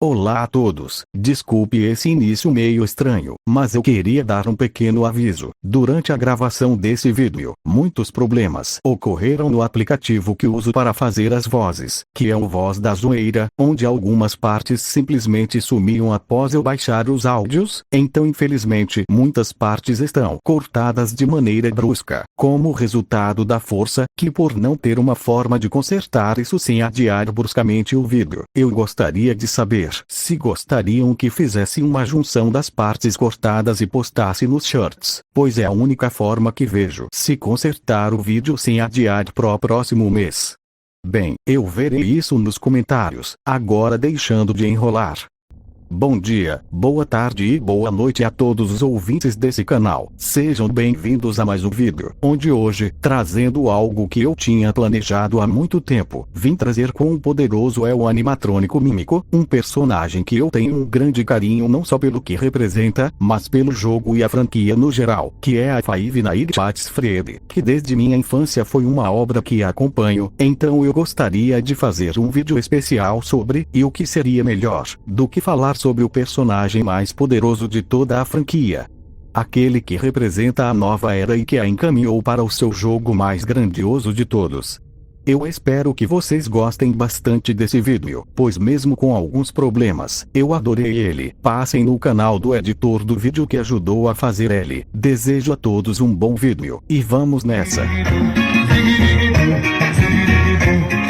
Olá a todos, desculpe esse início meio estranho, mas eu queria dar um pequeno aviso. Durante a gravação desse vídeo, muitos problemas ocorreram no aplicativo que uso para fazer as vozes, que é o Voz da Zoeira, onde algumas partes simplesmente sumiam após eu baixar os áudios, então infelizmente muitas partes estão cortadas de maneira brusca, como resultado da força, que por não ter uma forma de consertar isso sem adiar bruscamente o vídeo. Eu gostaria de saber se gostariam que fizesse uma junção das partes cortadas e postasse nos shorts, pois é a única forma que vejo se consertar o vídeo sem adiar para o próximo mês. Bem, eu verei isso nos comentários, agora deixando de enrolar. Bom dia, boa tarde e boa noite a todos os ouvintes desse canal. Sejam bem-vindos a mais um vídeo, onde hoje, trazendo algo que eu tinha planejado há muito tempo, vim trazer quão poderoso é o animatrônico Mímico, um personagem que eu tenho um grande carinho não só pelo que representa, mas pelo jogo e a franquia no geral, que é a Five Nights at Freddy's, que desde minha infância foi uma obra que acompanho, então eu gostaria de fazer um vídeo especial sobre, e o que seria melhor do que falar sobre o personagem mais poderoso de toda a franquia. Aquele que representa a nova era e que a encaminhou para o seu jogo mais grandioso de todos. Eu espero que vocês gostem bastante desse vídeo, pois mesmo com alguns problemas, eu adorei ele. Passem no canal do editor do vídeo que ajudou a fazer ele. Desejo a todos um bom vídeo, e vamos nessa!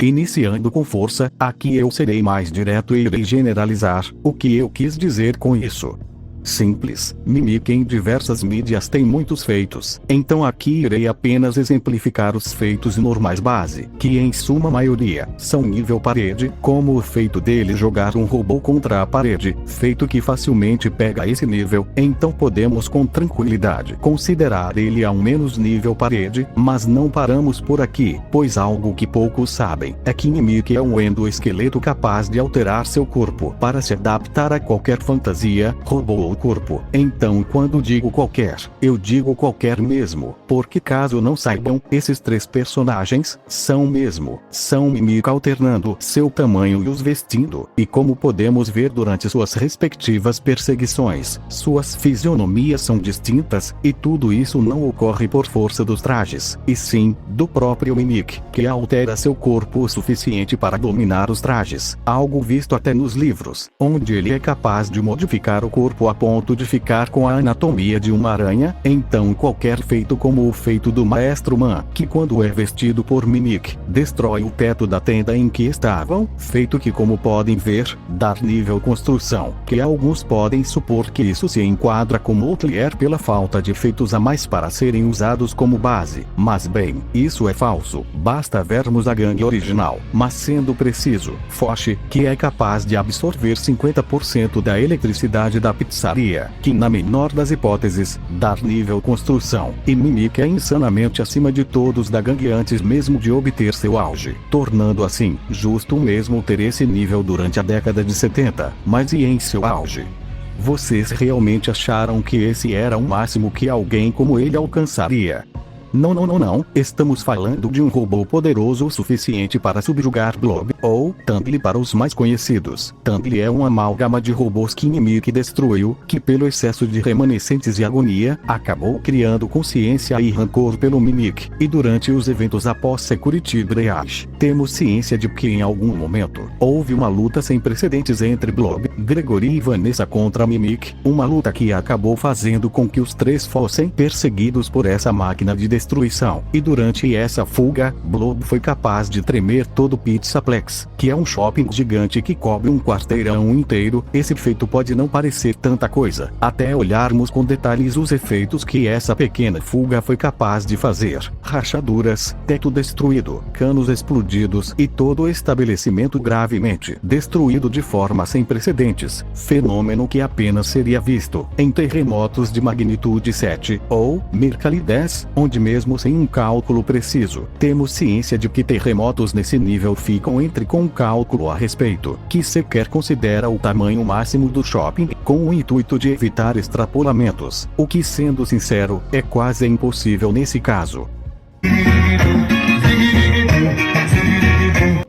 Iniciando com força, aqui eu serei mais direto e irei generalizar. O que eu quis dizer com isso? Simples, Mimic em diversas mídias tem muitos feitos, então aqui irei apenas exemplificar os feitos normais base, que em suma maioria, são nível parede, como o feito dele jogar um robô contra a parede, feito que facilmente pega esse nível, então podemos com tranquilidade considerar ele a um menos nível parede, mas não paramos por aqui, pois algo que poucos sabem, é que Mimic é um endoesqueleto capaz de alterar seu corpo para se adaptar a qualquer fantasia, robô corpo. Então quando digo qualquer, eu digo qualquer mesmo, porque caso não saibam, esses três personagens são Mimic alternando seu tamanho e os vestindo, e como podemos ver durante suas respectivas perseguições, suas fisionomias são distintas, e tudo isso não ocorre por força dos trajes, e sim, do próprio Mimic, que altera seu corpo o suficiente para dominar os trajes, algo visto até nos livros, onde ele é capaz de modificar o corpo a ponto de ficar com a anatomia de uma aranha. Então qualquer feito como o feito do Maestro Man, que quando é vestido por Mimic, destrói o teto da tenda em que estavam, feito que como podem ver, dar nível construção, que alguns podem supor que isso se enquadra como outlier pela falta de efeitos a mais para serem usados como base, mas bem, isso é falso, basta vermos a gangue original, mas sendo preciso, Foch, que é capaz de absorver 50% da eletricidade da pizzaria, que na menor das hipóteses, dar nível construção, e Mimic é insanamente acima de todos da gangue antes mesmo de obter seu auge, tornando assim, justo mesmo ter esse nível durante a década de 70, mas e em seu auge? Vocês realmente acharam que esse era o máximo que alguém como ele alcançaria? Não, estamos falando de um robô poderoso o suficiente para subjugar Blob, ou Tumbly para os mais conhecidos. Tumbly é uma amálgama de robôs que Mimic destruiu, que pelo excesso de remanescentes e agonia, acabou criando consciência e rancor pelo Mimic, e durante os eventos após Security Breach, temos ciência de que em algum momento, houve uma luta sem precedentes entre Blob, Gregory e Vanessa contra Mimic, uma luta que acabou fazendo com que os três fossem perseguidos por essa máquina de destruição, e durante essa fuga, Blob foi capaz de tremer todo o Pizzaplex, que é um shopping gigante que cobre um quarteirão inteiro. Esse feito pode não parecer tanta coisa, até olharmos com detalhes os efeitos que essa pequena fuga foi capaz de fazer: rachaduras, teto destruído, canos explodidos e todo o estabelecimento gravemente destruído de forma sem precedentes, fenômeno que apenas seria visto em terremotos de magnitude 7 ou Mercalli 10, onde mesmo sem um cálculo preciso, temos ciência de que terremotos nesse nível ficam entre com um cálculo a respeito, que sequer considera o tamanho máximo do shopping, com o intuito de evitar extrapolamentos, o que, sendo sincero, é quase impossível nesse caso.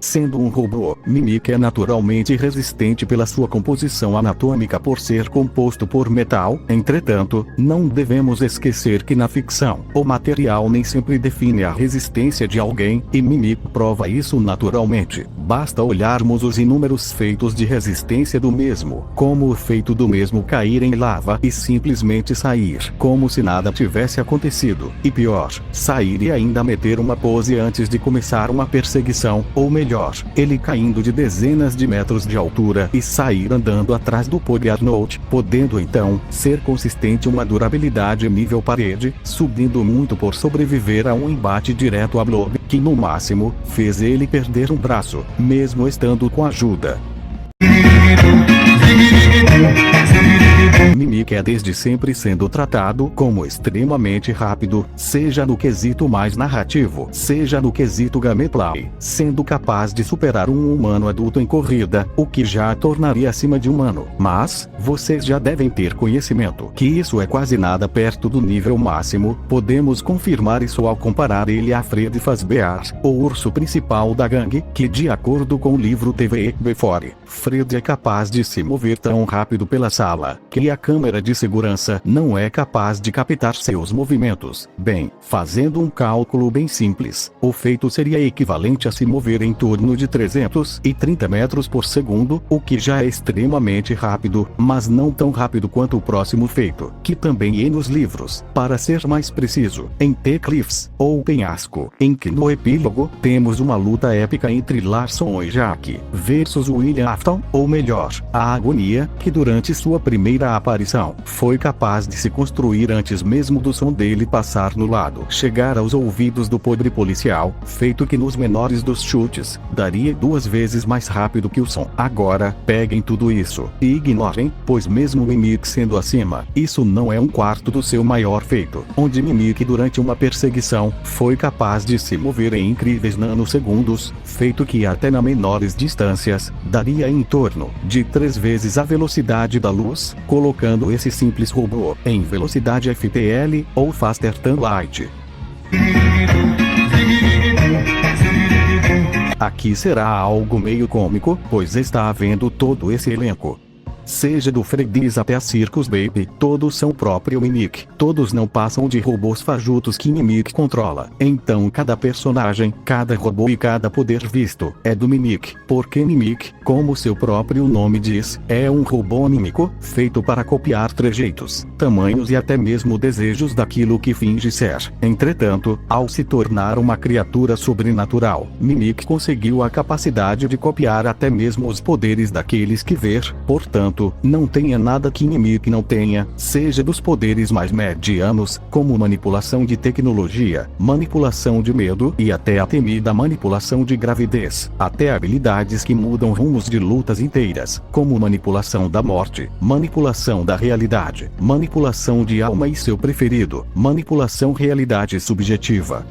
Sendo um robô, Mimic é naturalmente resistente pela sua composição anatômica por ser composto por metal. Entretanto, não devemos esquecer que na ficção, o material nem sempre define a resistência de alguém, e Mimic prova isso naturalmente. Basta olharmos os inúmeros feitos de resistência do mesmo, como o feito do mesmo cair em lava e simplesmente sair, como se nada tivesse acontecido, e pior, sair e ainda meter uma pose antes de começar uma perseguição, ou melhor, ele caindo de dezenas de metros de altura e sair andando atrás do Juggernaut, podendo então ser consistente uma durabilidade nível parede, subindo muito por sobreviver a um embate direto a Blob, que no máximo, fez ele perder um braço, mesmo estando com ajuda. Mimic é desde sempre sendo tratado como extremamente rápido, seja no quesito mais narrativo, seja no quesito gameplay, sendo capaz de superar um humano adulto em corrida, o que já a tornaria acima de humano. Mas, vocês já devem ter conhecimento que isso é quase nada perto do nível máximo. Podemos confirmar isso ao comparar ele a Fred Fazbear, o urso principal da gangue, que de acordo com o livro TV Before, Fred é capaz de se mover tão rápido pela sala, que a câmera de segurança não é capaz de captar seus movimentos. Bem, fazendo um cálculo bem simples, o feito seria equivalente a se mover em torno de 330 metros por segundo, o que já é extremamente rápido, mas não tão rápido quanto o próximo feito, que também é nos livros, para ser mais preciso, em The Cliffs, ou Penhasco, em que no epílogo, temos uma luta épica entre Larson e Jack, versus William Afton, ou melhor, a agonia, que durante sua primeira aparição, foi capaz de se construir antes mesmo do som dele passar no lado, chegar aos ouvidos do pobre policial, feito que nos menores dos chutes, daria 2 vezes mais rápido que o som. Agora, peguem tudo isso, e ignorem, pois mesmo Mimic sendo acima, isso não é um quarto do seu maior feito, onde Mimic durante uma perseguição, foi capaz de se mover em incríveis nanosegundos, feito que até na menores distâncias, daria em torno de 3 vezes a velocidade da luz, colocando esse simples robô em velocidade FTL, ou Faster Than Light. Aqui será algo meio cômico, pois está havendo todo esse elenco. Seja do Freddy's até a Circus Baby, todos são próprio Mimic. Todos não passam de robôs fajutos que Mimic controla. Então cada personagem, cada robô e cada poder visto, é do Mimic. Porque Mimic, como seu próprio nome diz, é um robô anímico, feito para copiar trejeitos, tamanhos e até mesmo desejos daquilo que finge ser. Entretanto, ao se tornar uma criatura sobrenatural, Mimic conseguiu a capacidade de copiar até mesmo os poderes daqueles que ver. Portanto, não tenha nada que Mimic não tenha, seja dos poderes mais medianos, como manipulação de tecnologia, manipulação de medo e até a temida manipulação de gravidez, até habilidades que mudam rumos de lutas inteiras, como manipulação da morte, manipulação da realidade, manipulação de alma e seu preferido, manipulação realidade subjetiva.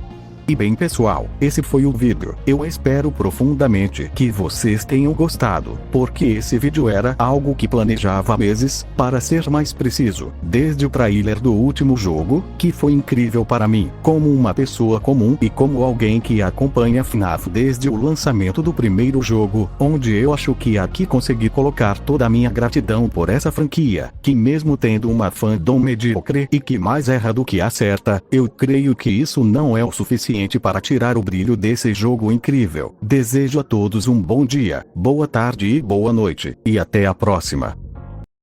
E bem pessoal, esse foi o vídeo. Eu espero profundamente que vocês tenham gostado, porque esse vídeo era algo que planejava há meses, para ser mais preciso, desde o trailer do último jogo, que foi incrível para mim, como uma pessoa comum e como alguém que acompanha FNAF desde o lançamento do primeiro jogo, onde eu acho que aqui consegui colocar toda a minha gratidão por essa franquia, que mesmo tendo uma fandom medíocre e que mais erra do que acerta, eu creio que isso não é o suficiente para tirar o brilho desse jogo incrível. Desejo a todos um bom dia, boa tarde e boa noite, e até a próxima.